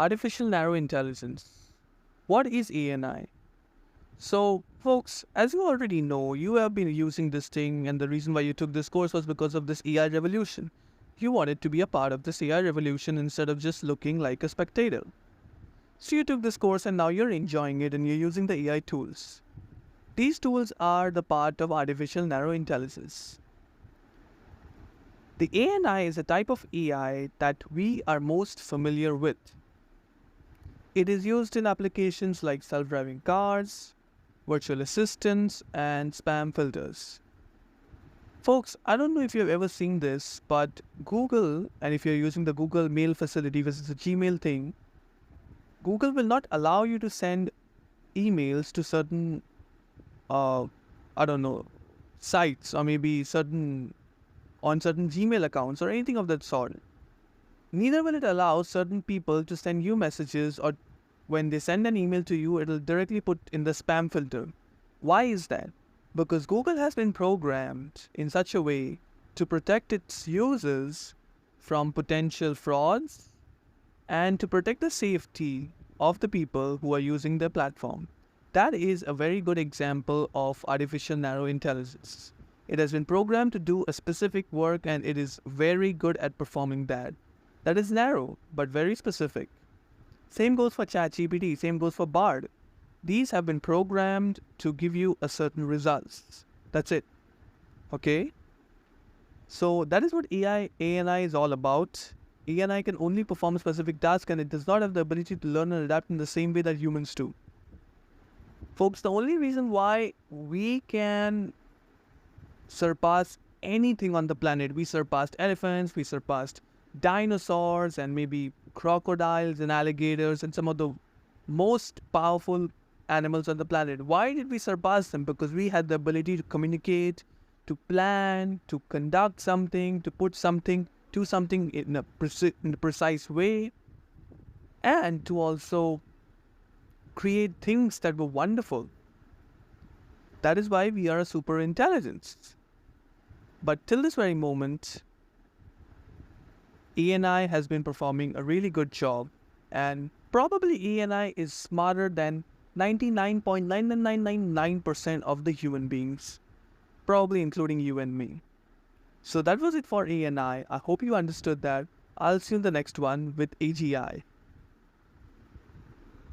Artificial Narrow Intelligence. What is ANI? So, folks, as you already know, you have been using this thing, and the reason why you took this course was because of this AI revolution. You wanted to be a part of this AI revolution instead of just looking like a spectator. So, you took this course, and now you're enjoying it and you're using the AI tools. These tools are the part of artificial narrow intelligence. The ANI is a type of AI that we are most familiar with. It is used in applications like self-driving cars, virtual assistants, and spam filters. Folks, I don't know if you've ever seen this, but Google, and if you're using the Google Mail facility, which is a Gmail thing, Google will not allow you to send emails to certain, I don't know, sites or maybe on certain Gmail accounts or anything of that sort. Neither will it allow certain people to send you messages, or when they send an email to you, it'll directly put in the spam filter. Why is that? Because Google has been programmed in such a way to protect its users from potential frauds and to protect the safety of the people who are using their platform. That is a very good example of artificial narrow intelligence. It has been programmed to do a specific work and it is very good at performing that. That is narrow, but very specific. Same goes for Chatgpt, same goes for Bard. These have been programmed to give you a certain results. That's it. Okay? So that is what ANI is all about. ANI can only perform a specific task and it does not have the ability to learn and adapt in the same way that humans do. Folks, the only reason why we can surpass anything on the planet, we surpassed elephants, we surpassed dinosaurs and maybe crocodiles and alligators and some of the most powerful animals on the planet. Why did we surpass them? Because we had the ability to communicate, to plan, to conduct something, to put something, do something in a precise way, and to also create things that were wonderful. That is why we are a super intelligence. But till this very moment, ANI has been performing a really good job, and probably ANI is smarter than 99.99999% of the human beings, probably including you and me. So that was it for ANI. I hope you understood that. I'll see you in the next one with AGI.